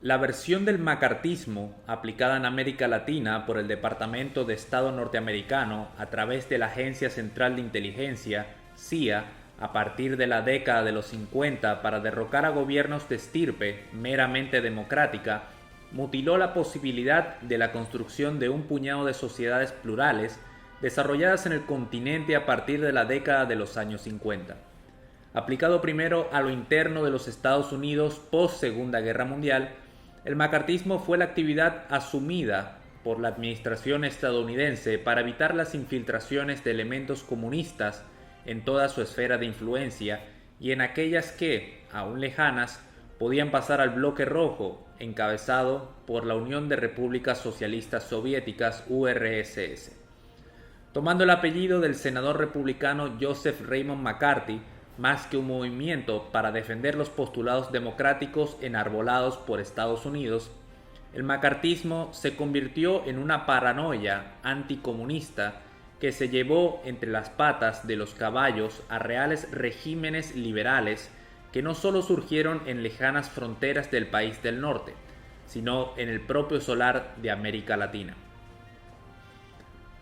La versión del macartismo aplicada en América Latina por el Departamento de Estado norteamericano a través de la Agencia Central de Inteligencia, CIA, a partir de la década de los 50 para derrocar a gobiernos de estirpe meramente democrática, mutiló la posibilidad de la construcción de un puñado de sociedades plurales desarrolladas en el continente a partir de la década de los años 50. Aplicado primero a lo interno de los Estados Unidos post Segunda Guerra Mundial, el macartismo fue la actividad asumida por la administración estadounidense para evitar las infiltraciones de elementos comunistas en toda su esfera de influencia y en aquellas que, aún lejanas, podían pasar al bloque rojo, encabezado por la Unión de Repúblicas Socialistas Soviéticas URSS. Tomando el apellido del senador republicano Joseph Raymond McCarthy, más que un movimiento para defender los postulados democráticos enarbolados por Estados Unidos, el macartismo se convirtió en una paranoia anticomunista que se llevó entre las patas de los caballos a reales regímenes liberales que no solo surgieron en lejanas fronteras del país del norte, sino en el propio solar de América Latina.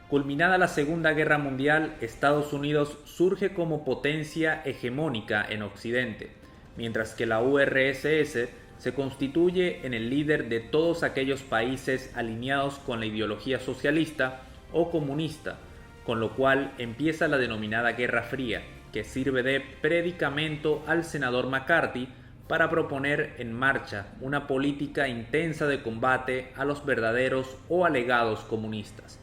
Culminada la Segunda Guerra Mundial, Estados Unidos surge como potencia hegemónica en Occidente, mientras que la URSS se constituye en el líder de todos aquellos países alineados con la ideología socialista o comunista, con lo cual empieza la denominada Guerra Fría, que sirve de predicamento al senador McCarthy para proponer en marcha una política intensa de combate a los verdaderos o alegados comunistas.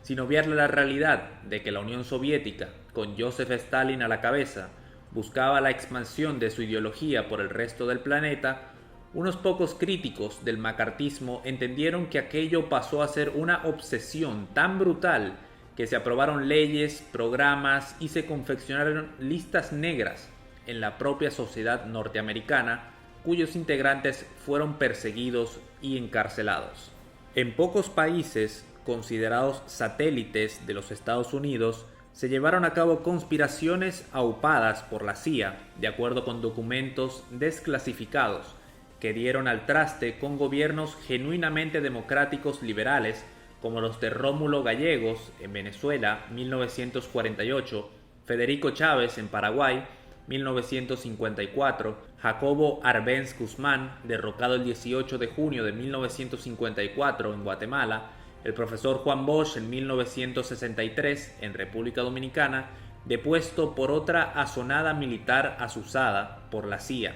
Sin obviar la realidad de que la Unión Soviética, con Joseph Stalin a la cabeza, buscaba la expansión de su ideología por el resto del planeta, unos pocos críticos del macartismo entendieron que aquello pasó a ser una obsesión tan brutal que se aprobaron leyes, programas y se confeccionaron listas negras en la propia sociedad norteamericana, cuyos integrantes fueron perseguidos y encarcelados. En pocos países considerados satélites de los Estados Unidos, se llevaron a cabo conspiraciones aupadas por la CIA, de acuerdo con documentos desclasificados, que dieron al traste con gobiernos genuinamente democráticos liberales, como los de Rómulo Gallegos en Venezuela, 1948, Federico Chávez en Paraguay, 1954, Jacobo Arbenz Guzmán, derrocado el 18 de junio de 1954 en Guatemala, el profesor Juan Bosch en 1963 en República Dominicana, depuesto por otra asonada militar azuzada por la CIA,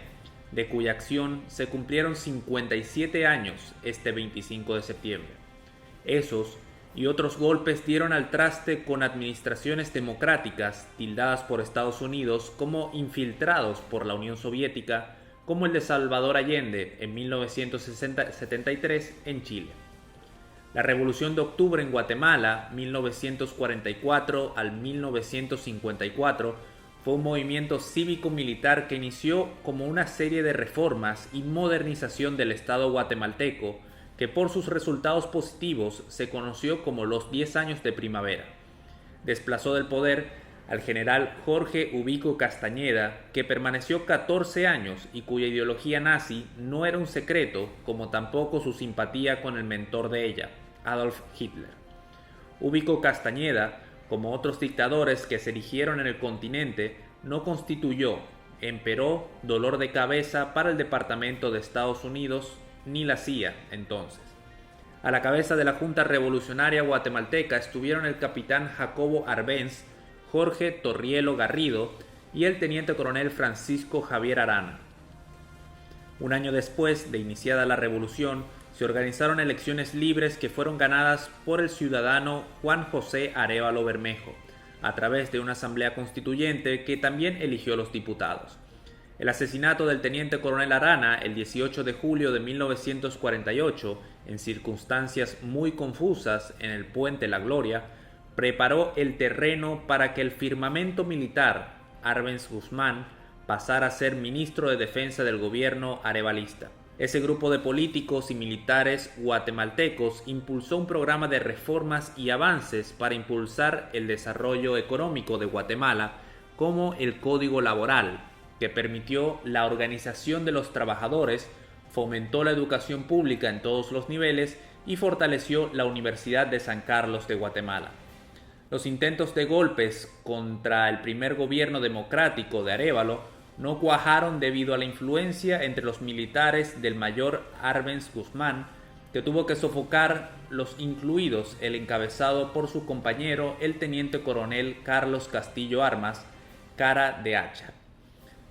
de cuya acción se cumplieron 57 años este 25 de septiembre. Esos y otros golpes dieron al traste con administraciones democráticas tildadas por Estados Unidos como infiltrados por la Unión Soviética, como el de Salvador Allende en 1973 en Chile. La Revolución de Octubre en Guatemala, 1944 al 1954, fue un movimiento cívico-militar que inició como una serie de reformas y modernización del Estado guatemalteco, que por sus resultados positivos se conoció como los 10 años de primavera. Desplazó del poder al general Jorge Ubico Castañeda, que permaneció 14 años y cuya ideología nazi no era un secreto, como tampoco su simpatía con el mentor de ella, Adolf Hitler. Ubico Castañeda, como otros dictadores que se erigieron en el continente, no constituyó, empero, dolor de cabeza para el Departamento de Estados Unidos ni la CIA entonces. A la cabeza de la Junta Revolucionaria Guatemalteca estuvieron el capitán Jacobo Arbenz, Jorge Torrielo Garrido y el teniente coronel Francisco Javier Arana. Un año después de iniciada la revolución, se organizaron elecciones libres que fueron ganadas por el ciudadano Juan José Arévalo Bermejo, a través de una asamblea constituyente que también eligió los diputados. El asesinato del teniente coronel Arana el 18 de julio de 1948, en circunstancias muy confusas en el Puente La Gloria, preparó el terreno para que el firmamento militar Arbenz Guzmán pasara a ser ministro de Defensa del gobierno arevalista. Ese grupo de políticos y militares guatemaltecos impulsó un programa de reformas y avances para impulsar el desarrollo económico de Guatemala, como el Código Laboral, que permitió la organización de los trabajadores, fomentó la educación pública en todos los niveles y fortaleció la Universidad de San Carlos de Guatemala. Los intentos de golpes contra el primer gobierno democrático de Arévalo no cuajaron debido a la influencia entre los militares del mayor Arbenz Guzmán, que tuvo que sofocar los incluidos el encabezado por su compañero el teniente coronel Carlos Castillo Armas, cara de hacha.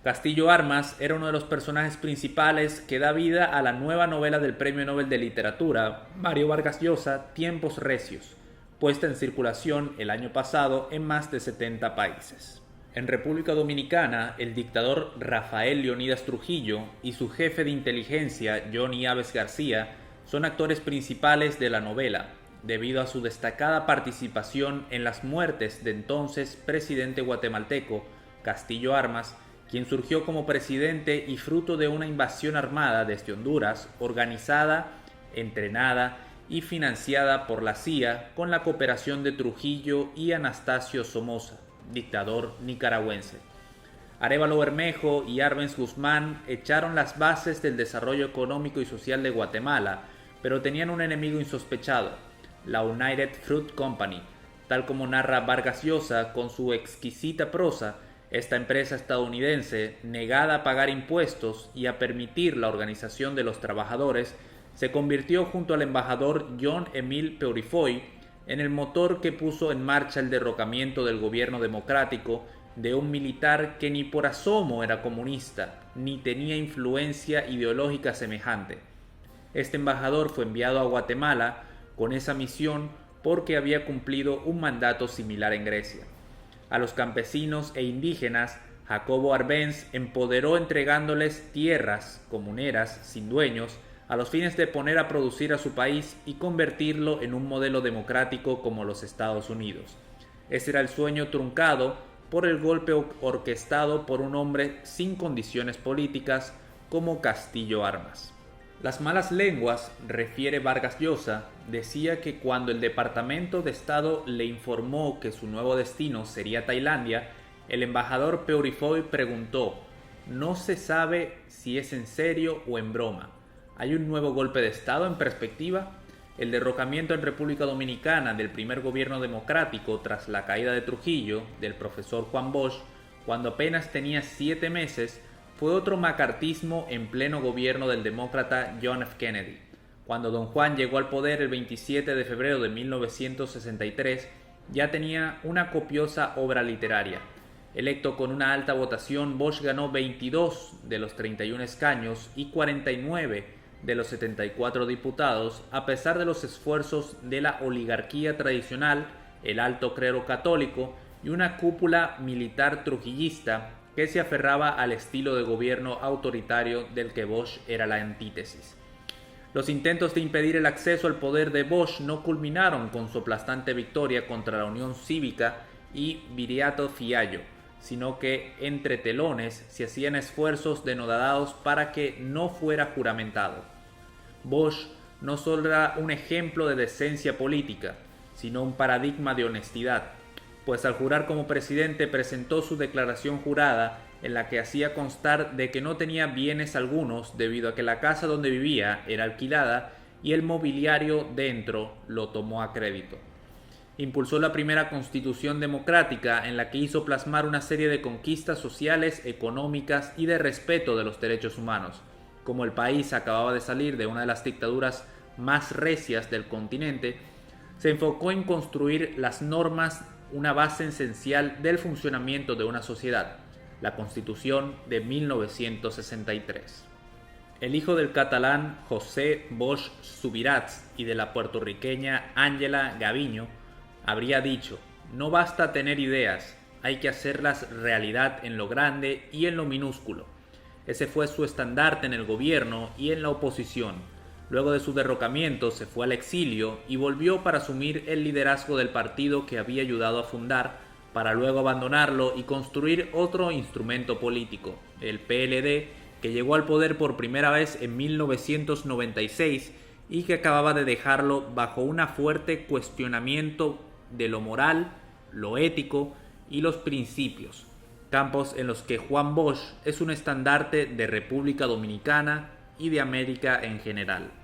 Castillo Armas era uno de los personajes principales que da vida a la nueva novela del Premio Nobel de Literatura, Mario Vargas Llosa, Tiempos Recios, puesta en circulación el año pasado en más de 70 países. En República Dominicana, el dictador Rafael Leónidas Trujillo y su jefe de inteligencia, Johnny Aves García, son actores principales de la novela, debido a su destacada participación en las muertes de entonces presidente guatemalteco, Castillo Armas, quien surgió como presidente y fruto de una invasión armada desde Honduras, organizada, entrenada y financiada por la CIA con la cooperación de Trujillo y Anastasio Somoza, dictador nicaragüense. Arévalo Bermejo y Arbenz Guzmán echaron las bases del desarrollo económico y social de Guatemala, pero tenían un enemigo insospechado, la United Fruit Company. Tal como narra Vargas Llosa con su exquisita prosa, esta empresa estadounidense, negada a pagar impuestos y a permitir la organización de los trabajadores, se convirtió junto al embajador Jean-Émile Peurifoy en el motor que puso en marcha el derrocamiento del gobierno democrático de un militar que ni por asomo era comunista, ni tenía influencia ideológica semejante. Este embajador fue enviado a Guatemala con esa misión porque había cumplido un mandato similar en Grecia. A los campesinos e indígenas, Jacobo Arbenz empoderó entregándoles tierras comuneras sin dueños a los fines de poner a producir a su país y convertirlo en un modelo democrático como los Estados Unidos. Ese era el sueño truncado por el golpe orquestado por un hombre sin condiciones políticas como Castillo Armas. Las malas lenguas, refiere Vargas Llosa, decía que cuando el Departamento de Estado le informó que su nuevo destino sería Tailandia, el embajador Peurifoy preguntó: «No se sabe si es en serio o en broma. ¿Hay un nuevo golpe de Estado en perspectiva?» El derrocamiento en República Dominicana del primer gobierno democrático tras la caída de Trujillo, del profesor Juan Bosch, cuando apenas tenía 7 meses, fue otro macartismo en pleno gobierno del demócrata John F. Kennedy. Cuando don Juan llegó al poder el 27 de febrero de 1963, ya tenía una copiosa obra literaria. Electo con una alta votación, Bosch ganó 22 de los 31 escaños y 49 de los 74 diputados, a pesar de los esfuerzos de la oligarquía tradicional, el alto clero católico y una cúpula militar trujillista que se aferraba al estilo de gobierno autoritario del que Bosch era la antítesis. Los intentos de impedir el acceso al poder de Bosch no culminaron con su aplastante victoria contra la Unión Cívica y Viriato Fiallo, sino que entre telones se hacían esfuerzos denodados para que no fuera juramentado. Bosch no solo era un ejemplo de decencia política, sino un paradigma de honestidad, pues al jurar como presidente presentó su declaración jurada en la que hacía constar de que no tenía bienes algunos debido a que la casa donde vivía era alquilada y el mobiliario dentro lo tomó a crédito. Impulsó la primera constitución democrática en la que hizo plasmar una serie de conquistas sociales, económicas y de respeto de los derechos humanos. Como el país acababa de salir de una de las dictaduras más recias del continente, se enfocó en construir las normas, una base esencial del funcionamiento de una sociedad, la Constitución de 1963. El hijo del catalán José Bosch Subirats y de la puertorriqueña Ángela Gaviño habría dicho: «No basta tener ideas, hay que hacerlas realidad en lo grande y en lo minúsculo». Ese fue su estandarte en el gobierno y en la oposición. Luego de su derrocamiento se fue al exilio y volvió para asumir el liderazgo del partido que había ayudado a fundar, para luego abandonarlo y construir otro instrumento político, el PLD, que llegó al poder por primera vez en 1996 y que acababa de dejarlo bajo un fuerte cuestionamiento de lo moral, lo ético y los principios, campos en los que Juan Bosch es un estandarte de República Dominicana y de América en general.